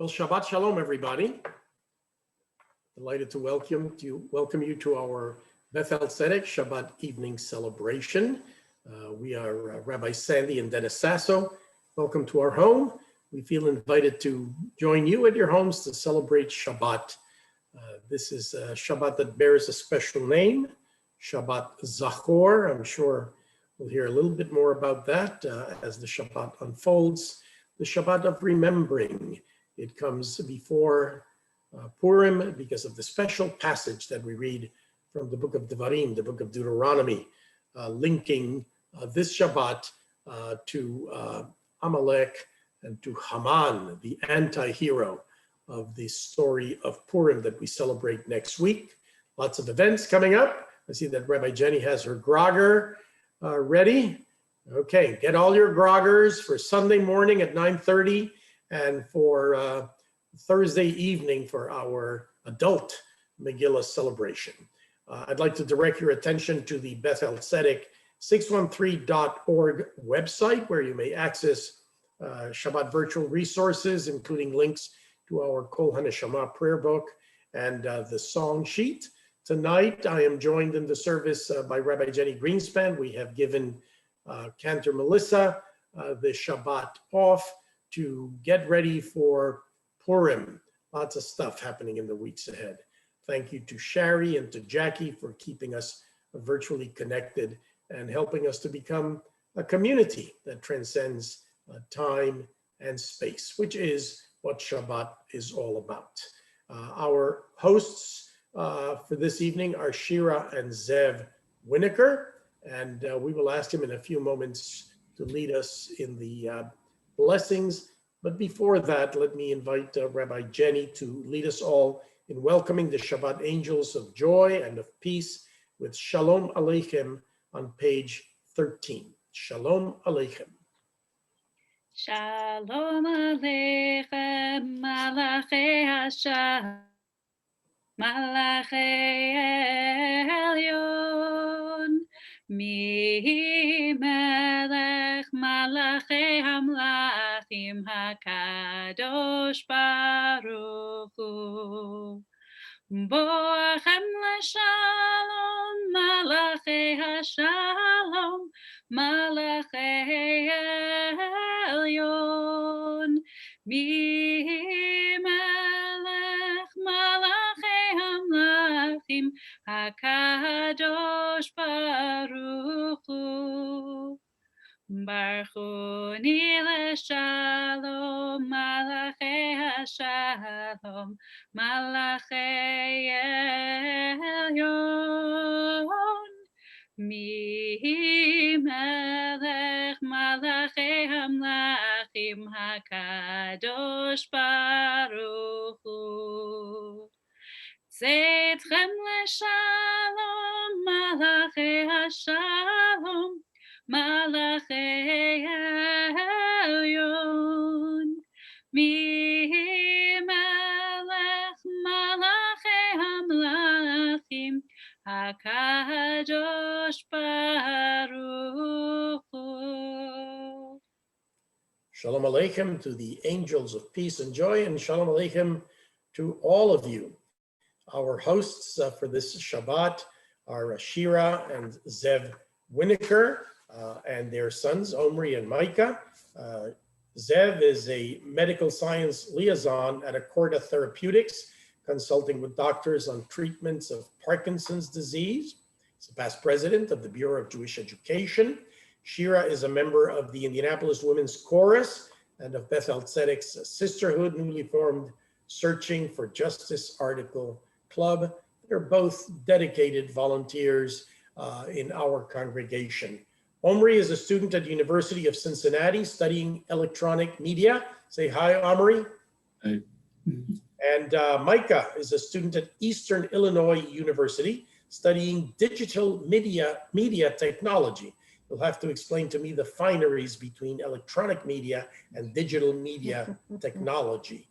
Well, Shabbat Shalom, everybody. Delighted to welcome you to our Beth-El Shabbat evening celebration. We are Rabbi Sandy and Dennis Sasso. Welcome to our home. We feel invited to join you at your homes to celebrate Shabbat. This is a Shabbat that bears a special name, Shabbat Zachor. I'm sure we'll hear a little bit more about that as the Shabbat unfolds. The Shabbat of remembering. It comes before Purim because of the special passage that we read from the book of Devarim, the book of Deuteronomy, linking this Shabbat to Amalek and to Haman, the anti-hero of the story of Purim that we celebrate next week. Lots of events coming up. I see that Rabbi Jenny has her grogger ready. Okay, get all your groggers for Sunday morning at 9:30 and for Thursday evening for our adult Megillah celebration. I'd like to direct your attention to the Beth-El 613.org website, where you may access Shabbat virtual resources, including links to our Kol HaNeshama prayer book and the song sheet. Tonight, I am joined in the service by Rabbi Jenny Greenspan. We have given Cantor Melissa the Shabbat off to get ready for Purim. Lots of stuff happening in the weeks ahead. Thank you to Shari and to Jackie for keeping us virtually connected and helping us to become a community that transcends time and space, which is what Shabbat is all about. Our hosts for this evening are Shira and Zev Winokur, and we will ask him in a few moments to lead us in the blessings. But before that, let me invite Rabbi Jenny to lead us all in welcoming the Shabbat angels of joy and of peace with Shalom Aleichem on page 13. Shalom Aleichem. Shalom Aleichem, Malachei Hashem, Malachei Elyon, Mi Melech Malachei Hamlachim HaKadosh Baruch Hu. Boachem l'shalom, Malachei Hashalom, Malachei Elyon, Mi Melech Malachei Hamlachim HaKadosh Baruch Hu. Barchuni l'shalom, Malachei Hashalom, Malachei Elyon, Mi Melech Malachei Hamlachim HaKadosh Baruch Hu. Tzedchem l'shalom, Malachei Hashalom, Malachei Elyon, Mi Melech Malachei Hamlachim HaKadosh Baruch Hu. Shalom Aleichem to the angels of peace and joy, and Shalom Aleichem to all of you. Our hosts for this Shabbat are Shira and Zev Winokur and their sons, Omri and Micah. Zev is a medical science liaison at Accorda Therapeutics, consulting with doctors on treatments of Parkinson's disease. He's a past president of the Bureau of Jewish Education. Shira is a member of the Indianapolis Women's Chorus and of Beth-El Tzedek's Sisterhood, newly formed Searching for Justice Article Club. They're both dedicated volunteers in our congregation. Omri is a student at the University of Cincinnati studying electronic media. Say hi, Omri. Hi. And Micah is a student at Eastern Illinois University studying digital media technology. You'll have to explain to me the fineries between electronic media and digital media technology.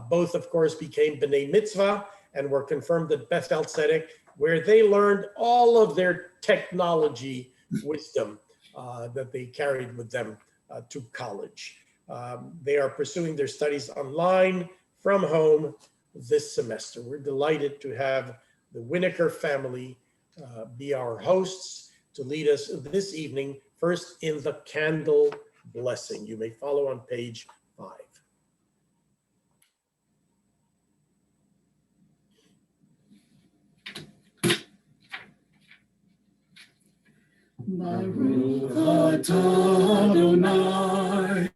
Both, of course, became B'nai Mitzvah and were confirmed at Beth-El Tzedek, where they learned all of their technology wisdom that they carried with them to college. They are pursuing their studies online from home this semester. We're delighted to have the Winokur family be our hosts to lead us this evening, first in the candle blessing. You may follow on page 5. Baruch atah Adonai,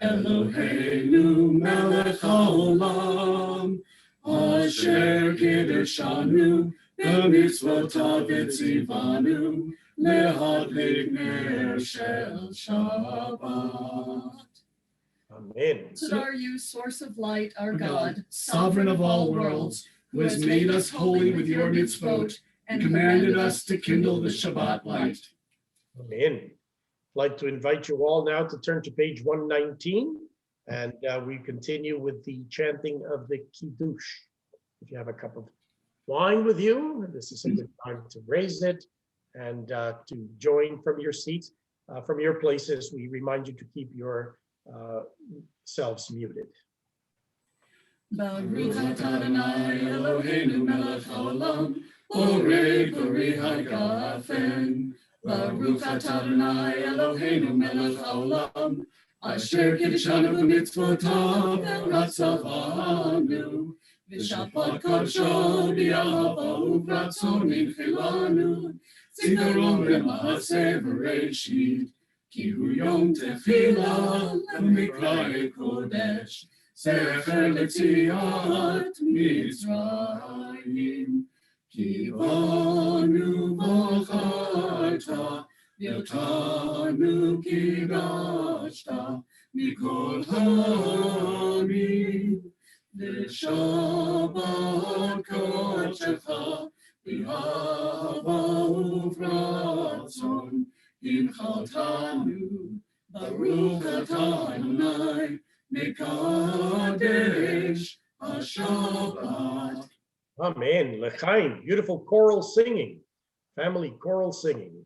Eloheinu melech haolam, asher kiddushanu b'mitzvotav v'tzivanu lehadlik ner shel Shabbat. Amen. Blessed are you, source of light, our God, sovereign of all worlds, who has made us holy with your mitzvot and commanded us to kindle the Shabbat light. Amen. I'd like to invite you all now to turn to page 119, and we continue with the chanting of the Kiddush. If you have a cup of wine with you, this is a good time to raise it and to join from your seats. From your places, we remind you to keep your selves muted. Baruch atah Adonai Eloheinu melech haolam, borei pori hagafen. Baruch atah Adonai Eloheinu melech haolam, asher kiddushanu b'mitzvotav v'ratzavanu, v'shabbat kadsho b'ahava u'b'ratzon inchilanu, zikaron b'maaseh v'reishit, ki hu yom tefillah l'mikra'e kodesh, zecher l'tziat Mitzrayim. Kivanu v'charta, v'yotanu kidashta, mikol ha'amim, v'shabbat kodeshecha, v'ahava u'v'ratzon, inchaltanu, Baruch atah Adonai, Mekadesh HaShabbat. Amen. L'chaim, beautiful choral singing, family choral singing.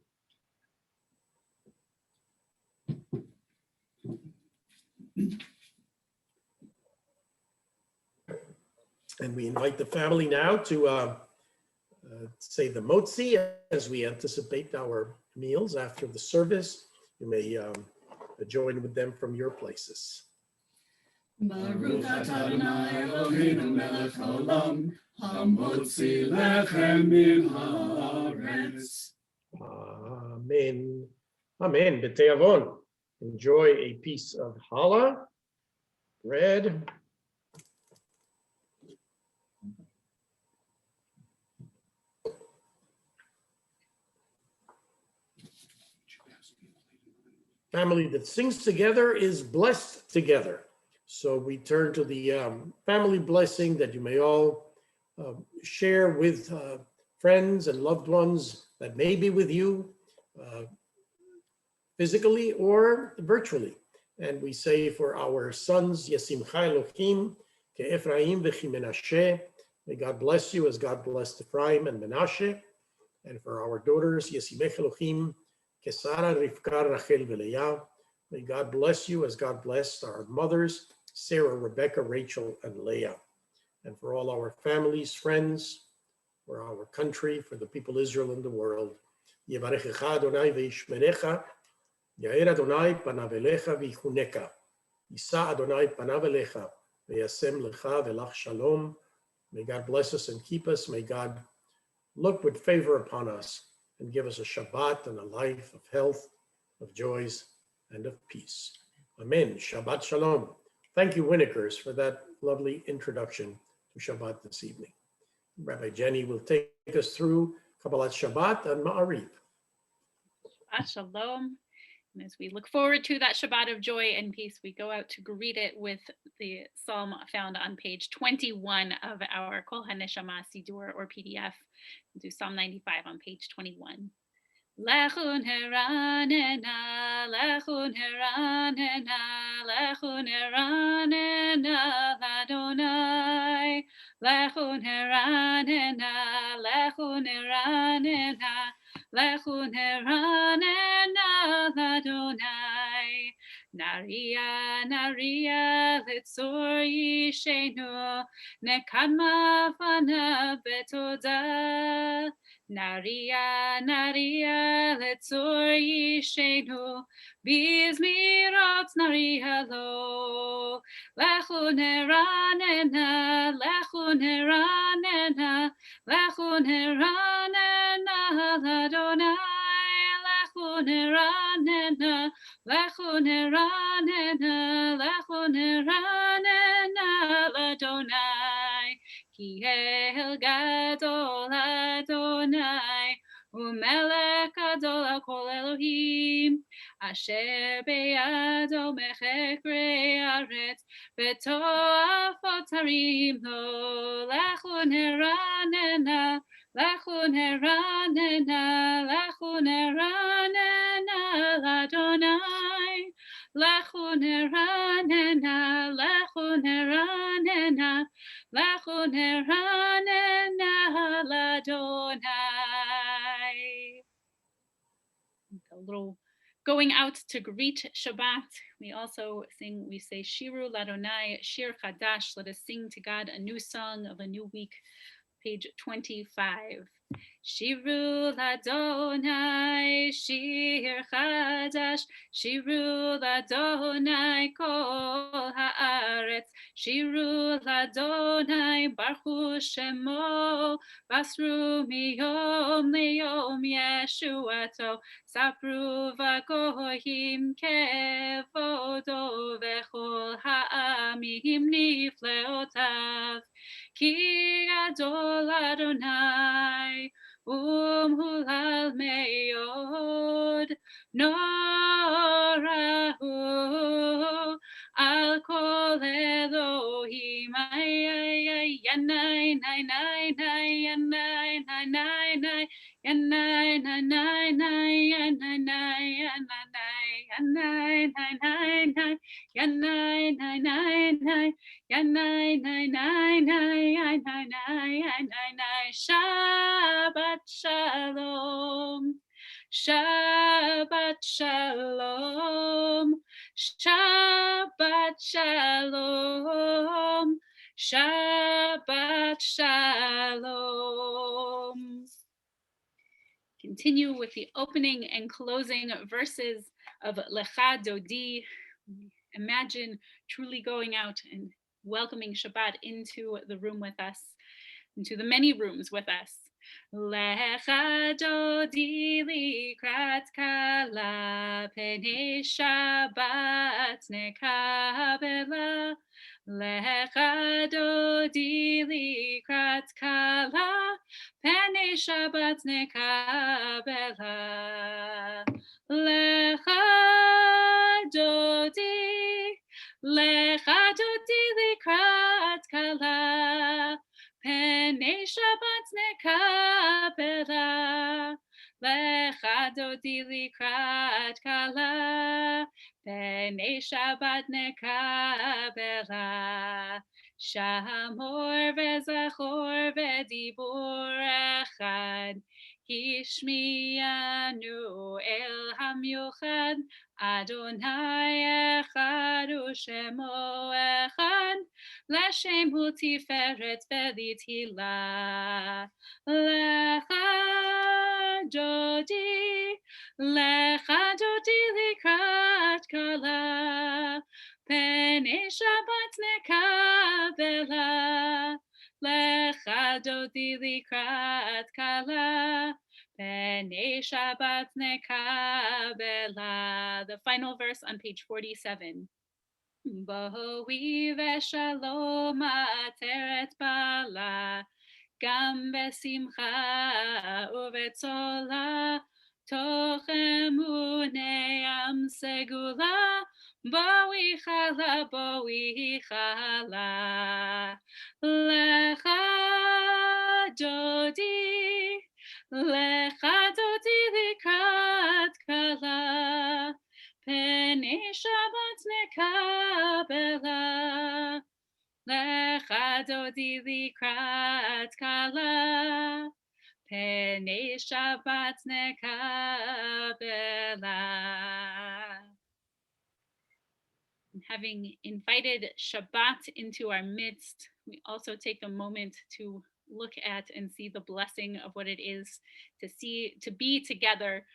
And we invite the family now to say the motzi as we anticipate our meals after the service. You may join with them from your places. Baruch atah Adonai Eloheinu melech haolam, hamotzi lechem min haaretz. Amen. Amen. B'te'avon. Enjoy a piece of challah, bread. Family that sings together is blessed together. So we turn to the family blessing that you may all share with friends and loved ones that may be with you physically or virtually. And we say for our sons, Yesimcha Elohim, Ke'Ephraim v'Chimenashe, may God bless you as God blessed Ephraim and Menashe. And for our daughters, Yesimech Elohim, Kesara, Rivka, Rachel, v'Leah, may God bless you as God blessed our mothers, Sarah, Rebecca, Rachel, and Leah. And for all our families, friends, for our country, for the people of Israel and the world, Yevarechecha Adonai v'yishmerecha, Yair Adonai panav elecha v'yichuneka, Yisa Adonai panav elecha, v'yasem lecha v'lach shalom. May God bless us and keep us. May God look with favor upon us and give us a Shabbat and a life of health, of joys, and of peace. Amen. Shabbat shalom. Thank you, Winnikers, for that lovely introduction to Shabbat this evening. Rabbi Jenny will take us through Kabbalat Shabbat and Ma'ariv. Shabbat shalom. And as we look forward to that Shabbat of joy and peace, we go out to greet it with the psalm found on page 21 of our Kol HaNeshama Sidur or PDF. We'll do Psalm 95 on page 21. Lechun heranena, lechun heranena, lechun heranena, Adonai. Lechun heranena, lechun heranena, lechun heranena, Adonai. Naria, Naria, Litzor Yishenu, Nekama Fana Betoda. Naria, Naria, Litzor Yishenu, Bizmirot Naria Lo. Lechu neranena, Lechu neranena, Lechu neranena, Ladonai, Lechu neranena, Lechu neranena, Lechu neranena, Ladonai, Ki el gadol Adonai, Umelech gadol kol Elohim, Asher beyado mechekre aretz, Betoafot harim lo, Lechu neranena, Lechu neranena, Lechu neranena, Ladonai, Lechu neranena, Lechu neranena, Lechu neranena, Ladonai. A little going out to greet Shabbat. We also sing, we say Shiru Ladonai, Shir Chadash. Let us sing to God a new song of a new week. Page 25. Shiru Ladonai, Shir Chadash, Shiru Ladonai, Kol Haaretz, Shiru Ladonai, Baruch Shemo, Basru Miyom Leyom Yeshuato, Sapru Vagohim Kevodo, Vechol Ha'amim Nifleotav. Ki Gadol Adonai, Hulal Meod, Norahu, Al Kol Elohim, Yanai, Nai, Nai, Nai, Yanai, Nai, Nai, Nai, Yanai, Nai, Nai, Nai, Yanai, Nai, Yanai, Nai, Nai, Nai, Yanai, Nai, Nai, Nai, Yanai, nai, nai, nai, nai, nai, nai, nai, nai, Shabbat Shalom, Shabbat Shalom, Shabbat Shalom, Shabbat Shalom. Continue with the opening and closing verses of Lecha Dodi. Imagine truly going out and welcoming Shabbat into the room with us, into the many rooms with us. Lecha Dodi likrat kala, Penei Shabbat nekabela. Lecha Dodi likrat kala, Penei Shabbat nekabela. Lecha Dodi, Lecha Dodi likrat kala, Penei Shabbat nekabela. Lecha Dodi likrat kala, Penei Shabbat nekabela. Shamor vezachor vedibur echad, Hishmianu el hamyochad, Adonai echad u'shemo echad, L'Shem hu tiferet v'litila. Lecha Dodi, Lecha Dodi likrat kala, Penei Shabbat nekabela. Lecha Dodi likrat kala, Penei Shabbat nekabela. The final verse on page 47. Bohi veshalom ateret bala, Gam besimcha uvetzola, Toch emuneam segula, Bohi chala, Lecha Dodi, Lecha Dodi likrat kala, Penei Shabbat nekabela. Lecha Dodi likrat kala, Penei Shabbat nekabela. Having invited Shabbat into our midst, we also take a moment to look at and see the blessing of what it is to be together.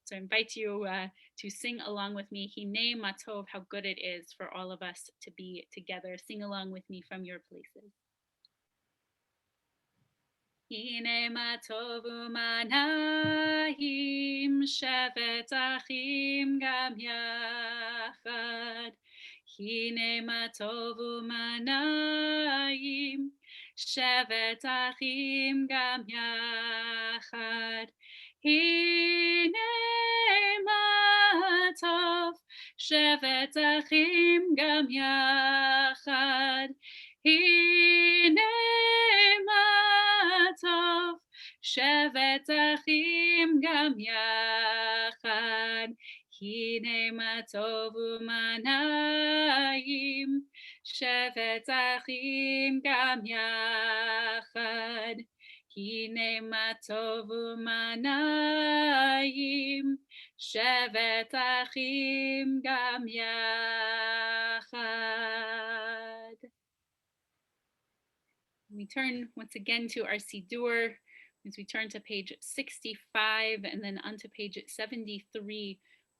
So I invite you to sing along with me, Hine Matov, how good it is for all of us to be together. Sing along with me from your places. Hine matov u'manayim shevet achim gam yachad. Hine matov u'manayim shevet achim gam yachad. Hine matov shevet achim gam yachad. Hine matov shevet achim gam yachad. Hine matov u'manayim shevet achim gam yachad. Hine matov u'manayim shevet achim gam yachad. We turn once again to our Siddur as we turn to page 65 and then onto page 73,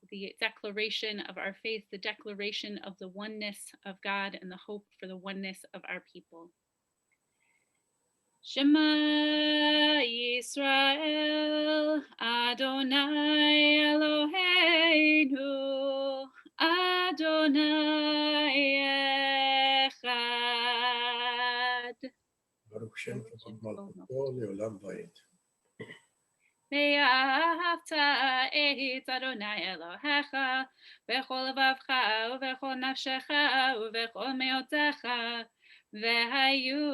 the declaration of our faith, the declaration of the oneness of God and the hope for the oneness of our people. Shema Yisrael, Adonai Eloheinu, Adonai Echad. Baruch Shem Kevod Malchuto Leolam Va'ed. ואהבת את אדוני אלוהיך בכל לבבך ובכל נפשך ובכל מאודך, והיו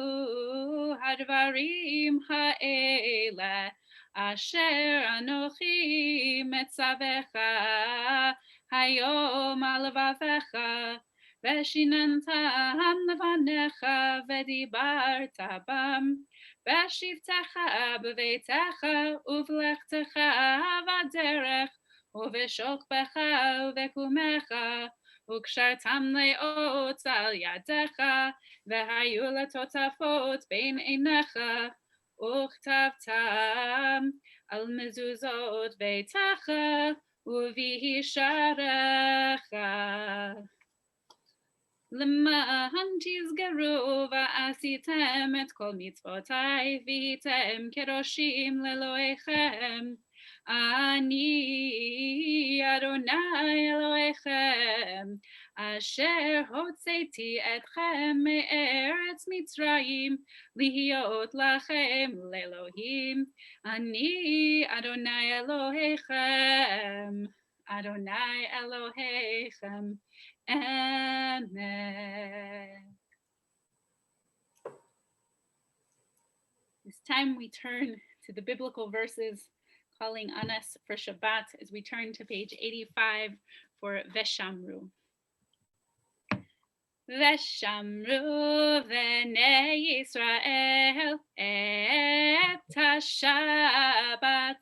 הדברים האלה אשר אנוכי מצווך היום על לבביך, ושיננתם לבניך ודיברת בם, בשבתך בביתך ובלכתך בדרך ובשוכבך ובקומך, וקשרתם לאות על ידך, והיו לטוטפות בין עיניך, וכתבתם על מזוזות ביתך ובשעריך. למען תסגרו ועשיתם את כל מצוותיי והייתם קדושים לאלוהיכם. אני אדוני אלוהיכם אשר הוצאתי אתכם מארץ מצרים להיות לכם לאלוהים. אני אדוני אלוהיכם, אדוני אלוהיכם. Amen. This time we turn to the biblical verses calling on us for Shabbat as we turn to page 85 for Veshamru. Veshamru v'nei Yisrael et ha-Shabbat,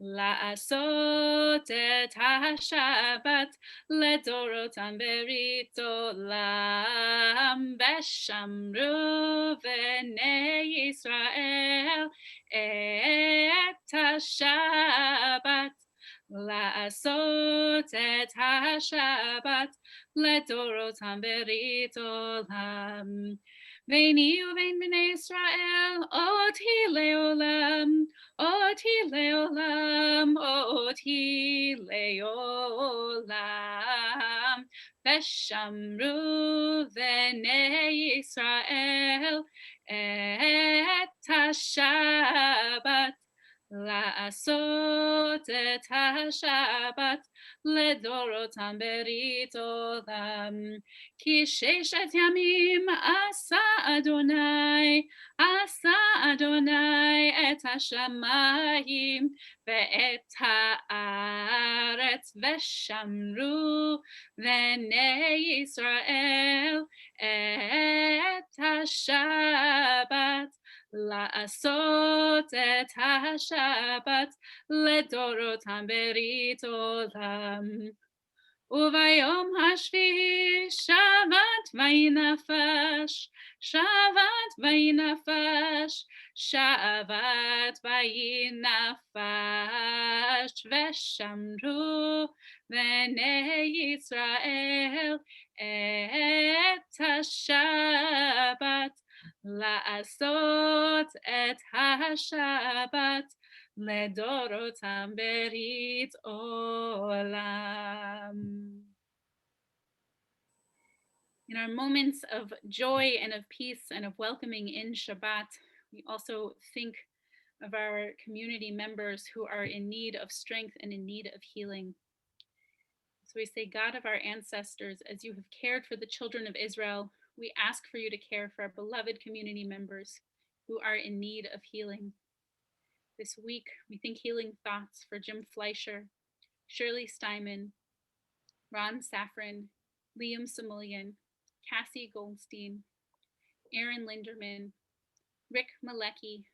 לעשות את השבת לדורותם ברית עולם. ושמרו בני ישראל את השבת, לעשות את השבת לדורותם ברית עולם. ביני ובין בני ישראל אותי לעולם, אותי לעולם, אותי לעולם. ושמרו בני ישראל את השבת, לעשות את השבת לדורותם ברית עולם. כי 6 ימים עשה אדוני את השמיים ואת הארץ, ושמרו בני ישראל את השבת, לעשות את השבת לדורותם ברית עולם. Uvayom hashvi Shabbat vayinafash, Shabbat vayinafash, Shabbat vayinafash, Veshamru v'nei Yisrael et ha-Shabbat, la'asot et ha-Shabbat, לדורותם ברית olam. In our moments of joy and of peace and of welcoming in Shabbat, we also think of our community members who are in need of strength and in need of healing. So we say, God of our ancestors, as you have cared for the children of Israel, we ask for you to care for our beloved community members who are in need of healing. This week, we think healing thoughts for Jim Fleischer, Shirley Steinman, Ron Safran, Liam Samulian, Cassie Goldstein, Aaron Linderman, Rick Malecki,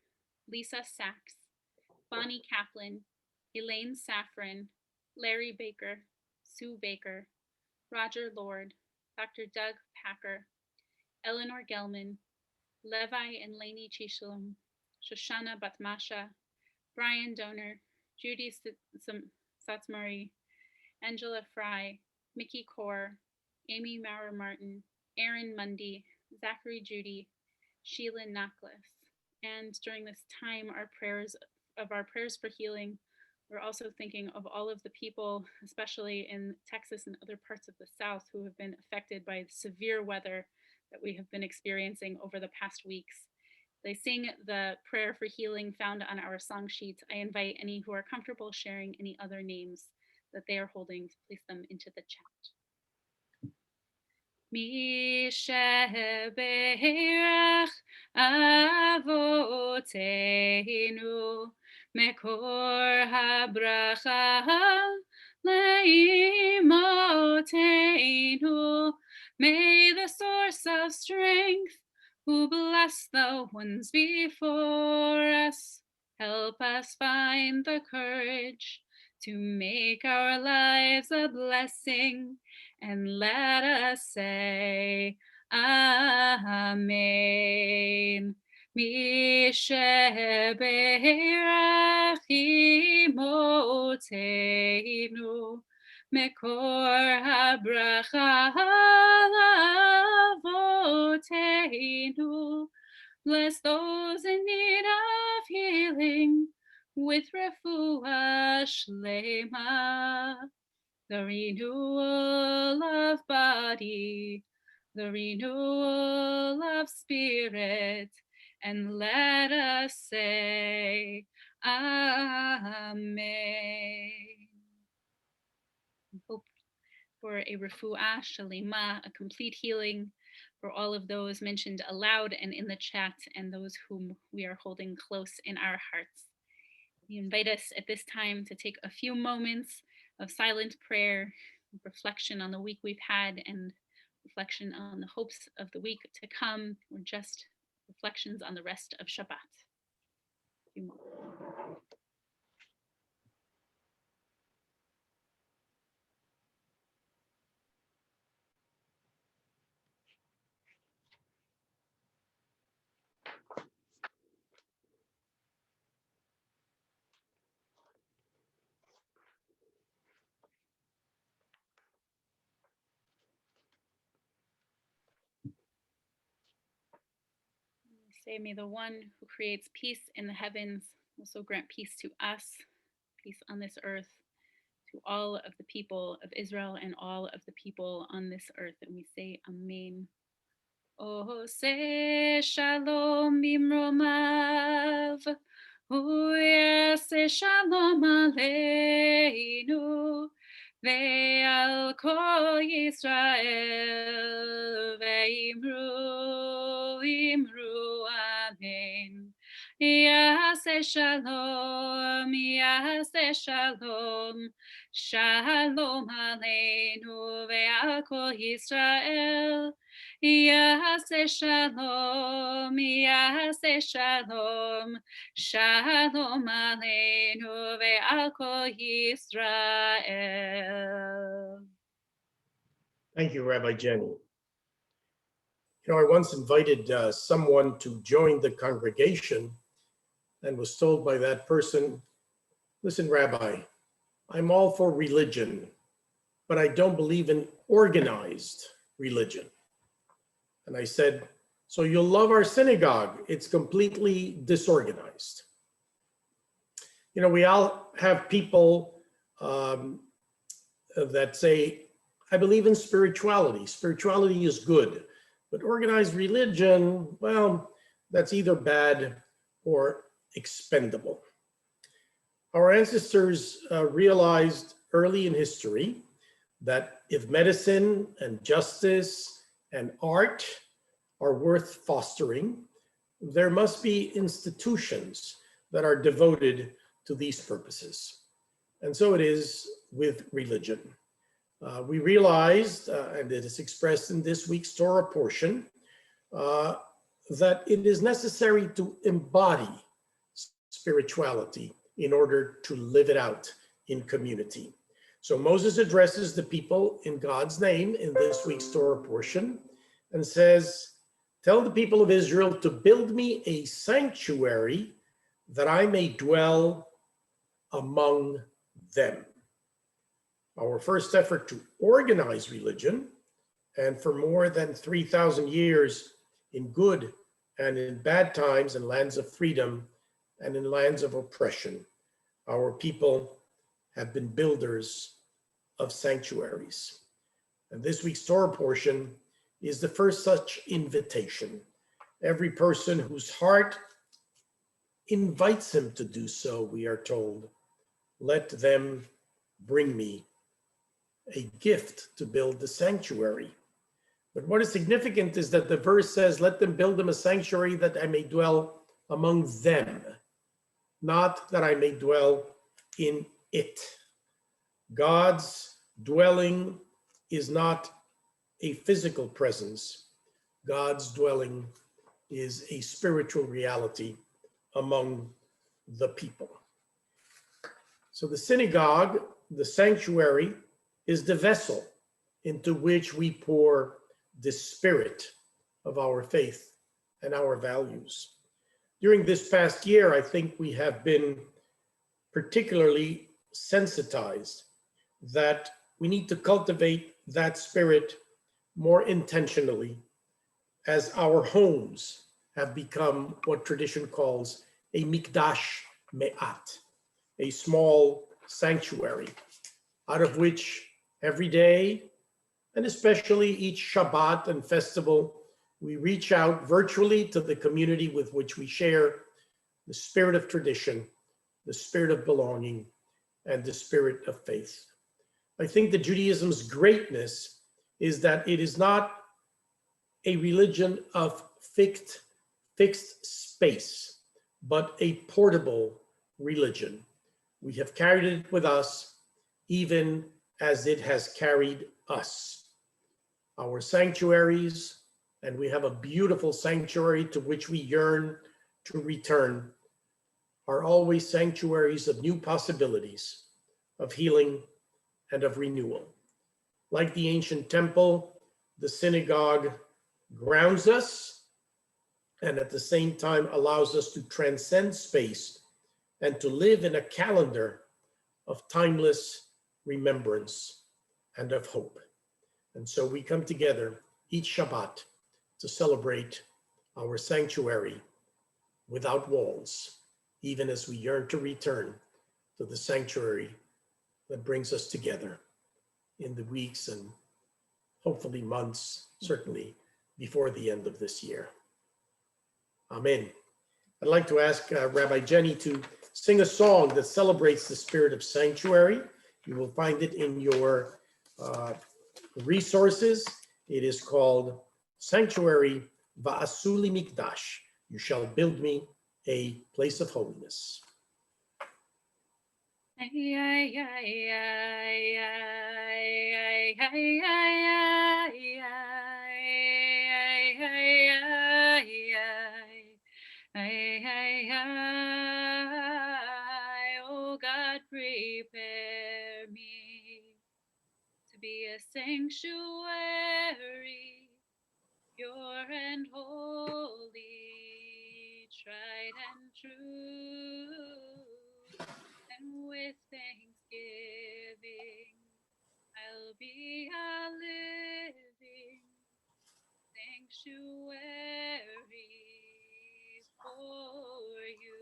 Lisa Sachs, Bonnie Kaplan, Elaine Safran, Larry Baker, Sue Baker, Roger Lord, Dr. Doug Packer, Eleanor Gelman, Levi and Lainey Chisholm, Shoshana Batmasha, Brian Donor, Judy Satsmari, Angela Fry, Mickey Core, Amy Maurer Martin, Aaron Mundy, Zachary Judy, Sheila Naklis. And during this time, our prayers for healing, we're also thinking of all of the people, especially in Texas and other parts of the South, who have been affected by severe weather that we have been experiencing over the past weeks. They sing the prayer for healing found on our song sheet. I invite any who are comfortable sharing any other names that they are holding to place them into the chat. Mi sheberach avoteinu mekor habracha leimoteinu. May the source of strength, who bless the ones before us, help us find the courage to make our lives a blessing, and let us say Amen. Mi sheberach imoteinu mekor habracha avoteinu. Bless those in need of healing with refuah shlema, the renewal of body, the renewal of spirit, and let us say Amen. Hope for a refuah shalema, a complete healing for all of those mentioned aloud and in the chat, and those whom we are holding close in our hearts. We invite us at this time to take a few moments of silent prayer, reflection on the week we've had, and reflection on the hopes of the week to come, or just reflections on the rest of Shabbat. A few moments. Say, may the one who creates peace in the heavens also grant peace to us, peace on this earth, to all of the people of Israel and all of the people on this earth. And we say Amen. Ose shalom bimromav, uyase shalom aleinu, ve'al kol Yisrael, ve'imru amen. Yase shalom, shalom aleinu, ve'al kol Yisrael. Yase shalom, shalom aleinu ve'al kol Yisrael. Thank you, Rabbi Jenny. You know, I once invited someone to join the congregation and was told by that person, listen, Rabbi, I'm all for religion, but I don't believe in organized religion. And I said, so you'll love our synagogue. It's completely disorganized. You know, we all have people that say, I believe in spirituality. Spirituality is good, but organized religion, well, that's either bad or expendable. Our ancestors realized early in history that if medicine and justice and art are worth fostering, there must be institutions that are devoted to these purposes. And so it is with religion. We realized, and it is expressed in this week's Torah portion, that it is necessary to embody spirituality in order to live it out in community. So Moses addresses the people in God's name in this week's Torah portion and says, tell the people of Israel to build me a sanctuary that I may dwell among them. Our first effort to organize religion, and for more than 3,000 years in good and in bad times, in lands of freedom and in lands of oppression, our people have been builders of sanctuaries. And this week's Torah portion is the first such invitation. Every person whose heart invites him to do so, we are told, let them bring me a gift to build the sanctuary. But what is significant is that the verse says, let them build them a sanctuary that I may dwell among them, not that I may dwell in it. God's dwelling is not a physical presence. God's dwelling is a spiritual reality among the people. So the synagogue, the sanctuary, is the vessel into which we pour the spirit of our faith and our values. During this past year, I think we have been particularly sensitized that we need to cultivate that spirit more intentionally as our homes have become what tradition calls a mikdash me'at, a small sanctuary, out of which every day, and especially each Shabbat and festival, we reach out virtually to the community with which we share the spirit of tradition, the spirit of belonging, and the spirit of faith. I think that Judaism's greatness is that it is not a religion of fixed space, but a portable religion. We have carried it with us even as it has carried us. Our sanctuaries, and we have a beautiful sanctuary to which we yearn to return, are always sanctuaries of new possibilities, of healing and of renewal. Like the ancient temple, the synagogue grounds us and at the same time allows us to transcend space and to live in a calendar of timeless remembrance and of hope. And so we come together each Shabbat to celebrate our sanctuary without walls, even as we yearn to return to the sanctuary that brings us together in the weeks and hopefully months, certainly before the end of this year. Amen. I'd like to ask Rabbi Jenny to sing a song that celebrates the spirit of sanctuary. You will find it in your resources. It is called Sanctuary Va'asuli Mikdash. You shall build me a place of holiness. Oh God, prepare me to be a sanctuary, pure and holy, tried and true. And with thanksgiving, I'll be a living sanctuary for you.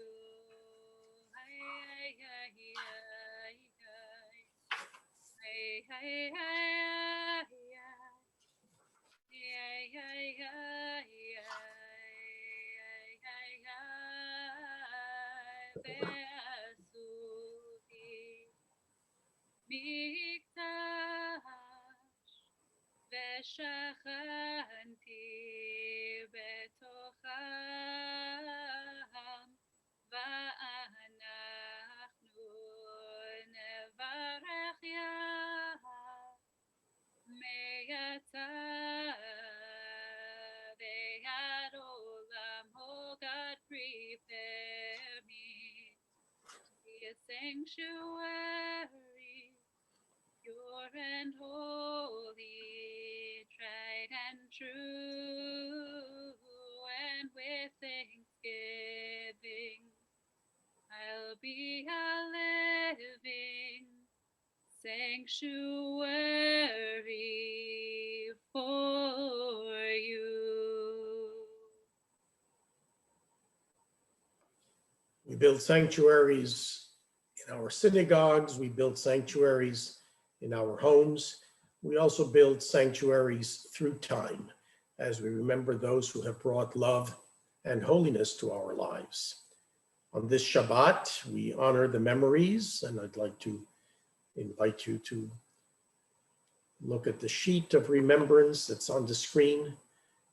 ושכנתי בתוכם, ואנחנו נברך מעתה ועד עולם. Oh God, prepare me to be a sanctuary, pure and holy, tried and true, and with thanksgiving, I'll be a living sanctuary for you. We build sanctuaries in our synagogues. We build sanctuaries in our homes. We also build sanctuaries through time as we remember those who have brought love and holiness to our lives. On this Shabbat, we honor the memories, and I'd like to invite you to look at the sheet of remembrance that's on the screen.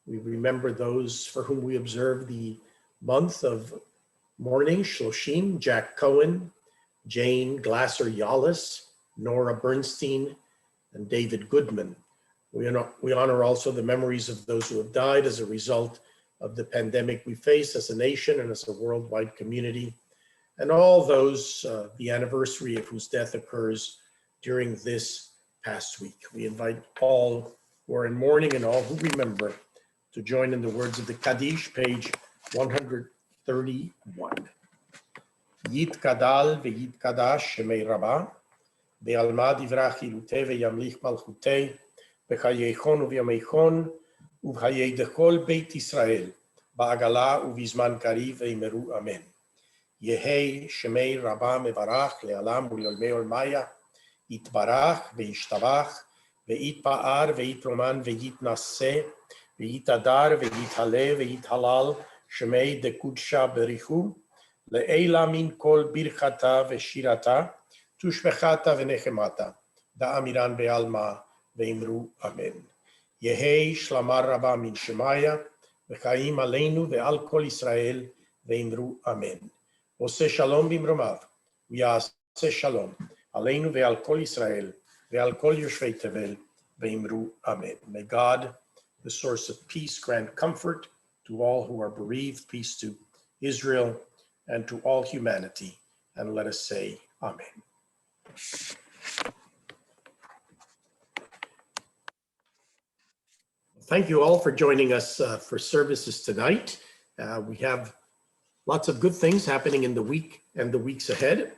We remember those for whom we observe the month of mourning: Shloshim, Jack Cohen, Jane Glasser-Yallis, Nora Bernstein, and David Goodman. We honor also the memories of those who have died as a result of the pandemic we face as a nation and as a worldwide community, and all those, the anniversary of whose death occurs during this past week. We invite all who are in mourning and all who remember to join in the words of the Kaddish, page 131. Yit Kadal ve'yit Kadash shemei Rabbah, be'alma divrach ilutei ve'yamlich malchutei, b'chayeichon u'v'yameichon, u'v'chayei dechol Beit Yisrael, ba'agala u'vizman kariv ve'imeru amen. Yehei shemei Rabbah mevarach le'alam u'le'olmei olmaya, yitbarach ve'yishtabach, ve'yitpa'ar ve'yitroman ve'yitnasseh, ve'yitadar ve'yithale ve'yithalal, shemei dekudsha berichu, le'ela min kol birchata ve'shirata, tushbechata ve'nechemata, da'amiran be'alma ve'imru amen. Yehei shlamar Rabbah min shemaya, ve'chaim aleinu ve'al kol Yisrael ve'imru amen. Oseh shalom bimromav, v'yaseh shalom, aleinu ve'al kol Yisrael, ve'al kol yoshvei tevel ve'imru amen. May God, the source of peace, grant comfort to all who are bereaved, peace to Israel and to all humanity. And let us say amen. Thank you all for joining us for services tonight. We have lots of good things happening in the week and the weeks ahead.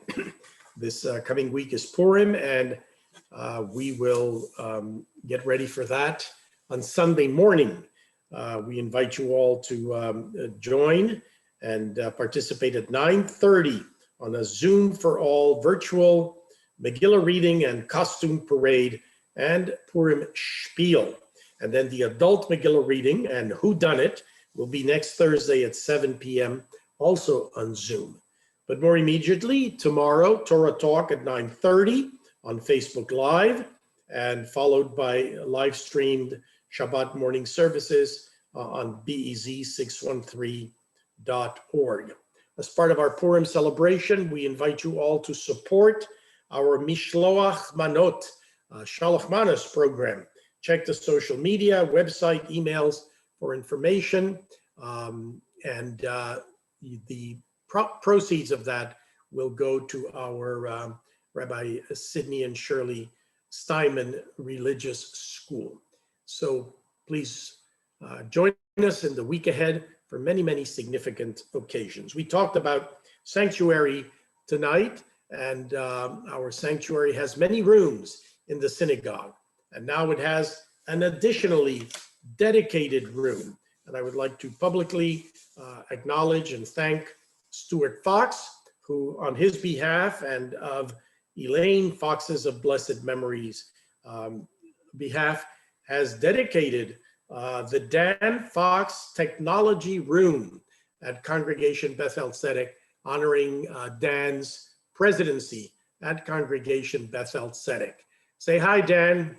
This coming week is Purim, and we will get ready for that on Sunday morning. We invite you all to join and participate at 9:30 on a Zoom for All virtual Megillah reading and costume parade and Purim spiel. And then the adult Megillah reading and whodunit will be next Thursday at 7 p.m. also on Zoom. But more immediately, tomorrow, Torah Talk at 9:30 on Facebook Live, and followed by live streamed Shabbat morning services on bez613.org. As part of our Purim celebration, we invite you all to support our Mishloach Manot, Shalach Manos program. Check the social media, website, emails for information, and the proceeds of that will go to our Rabbi Sidney and Shirley Steinman Religious School. So please join us in the week ahead for many, many significant occasions. We talked about sanctuary tonight, and our sanctuary has many rooms in the synagogue, and now it has an additionally dedicated room. And I would like to publicly acknowledge and thank Stuart Fox, who on his behalf and of Elaine Fox's of blessed memories behalf has dedicated the Dan Fox Technology Room at Congregation Beth-El Tzedek, honoring Dan's presidency at Congregation Beth-El Tzedek. Say hi, Dan.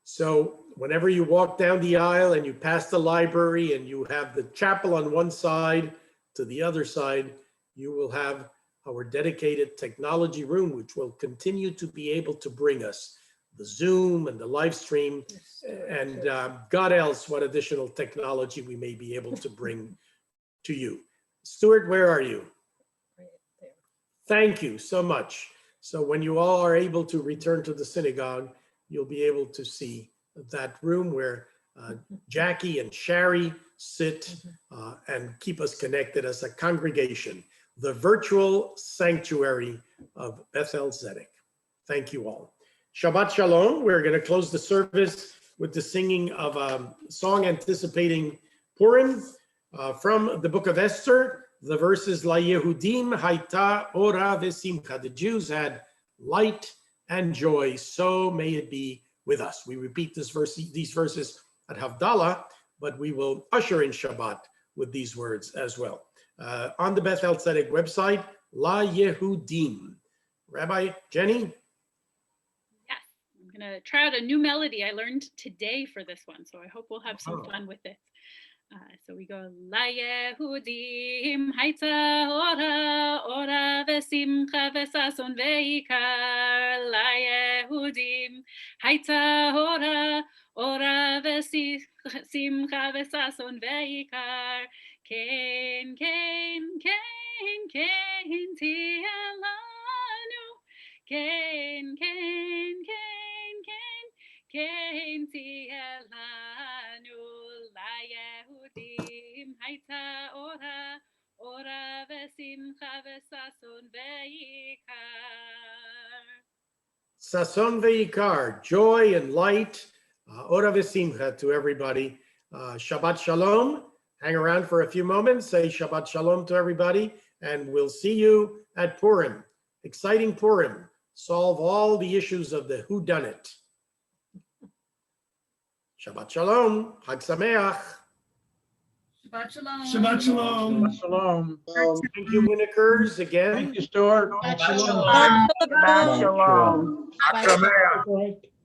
So whenever you walk down the aisle and you pass the library and you have the chapel on one side, to the other side, you will have our dedicated technology room, which will continue to be able to bring us the Zoom and the live stream, and God else what additional technology we may be able to bring to you. Stuart, where are you? Right there. Thank you so much. So when you all are able to return to the synagogue, you'll be able to see that room where Jackie and Shari sit and keep us connected as a congregation, the virtual sanctuary of Beth-El Tzedek. Thank you all. Shabbat Shalom. We're going to close the service with the singing of a song anticipating Purim from the book of Esther. The verses La Yehudim Haita Ora Vesimcha. The Jews had light and joy, so may it be with us. We repeat these verses at Havdalah, but we will usher in Shabbat with these words as well. On the Beth-El Tzedek website, La Yehudim. Rabbi Jenny? Yes, I'm going to try out a new melody I learned today for this one, so I hope we'll have some fun with it. So we go, La Yehudim Haita Ora Ora Vesimcha Vesason Veikar. La Yehudim Haita Ora Ora Vesimcha Vesason Veikar. Ken Ken Ken Ken Tielanu. Ken Ken Ken Ken Ken Tielanu. La Yehudim Haita Ora Ora Vesimcha Vesason Veikar. Sason Veikar, joy and light. Ora Vesimcha to everybody. Shabbat Shalom. Hang around for a few moments. Say Shabbat Shalom to everybody. And we'll see you at Purim. Exciting Purim. Solve all the issues of the whodunit. Shabbat Shalom. Chag Sameach. Shabbat shalom. Shabbat shalom. Shalom. Thank you, Winnikers, again. Thank you, Stuart. Shalom. Shabbat shalom.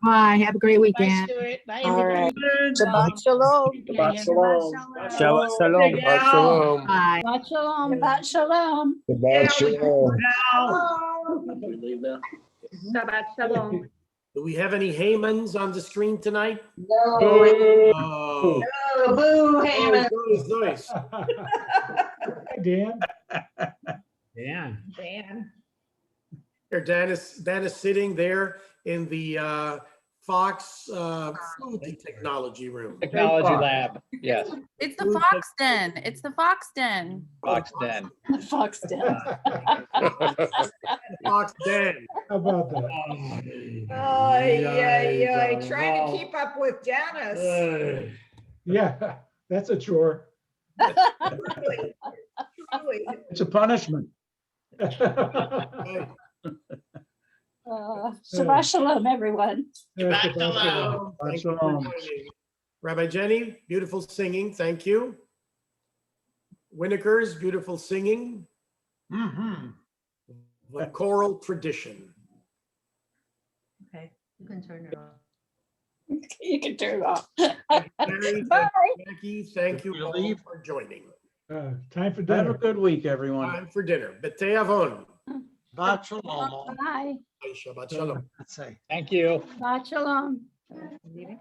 Bye. Have a great Bye, weekend. Stuart. Bye, All right. everybody. Shabbat shalom. Shabbat shalom. Shabbat shalom. Shabbat shalom. Bye. Shabbat shalom. Shabbat shalom. Shabbat shalom. Shabbat shalom. Do we have any Haymans on the screen tonight? No. Oh, Boo, Haman. nice. Dan. Yeah. Dan. Here, Dan is sitting there in the Fox food technology room. Technology lab, yes. It's the Fox Den. It's the Fox Den. Fox Den. Fox Den. Fox Den. How about that? Oh, yeah. Trying to keep up with Janice. Yeah, that's a chore. Truly. It's a punishment. Okay. Shabbat shalom, everyone. Shabbat shalom. Thank you for joining. Rabbi Jenny, beautiful singing. Thank you. Winnikers, beautiful singing. The choral tradition. Okay, you can turn it off. You can turn it off. Mary, Bye. Jackie, thank you You all leave? for joining. Time for Have dinner. a good week, everyone. Time for dinner. B'tei Avon. Shabbat shalom. Bye. Shabbat Shalom. Thank you. Shabbat shalom. Meeting.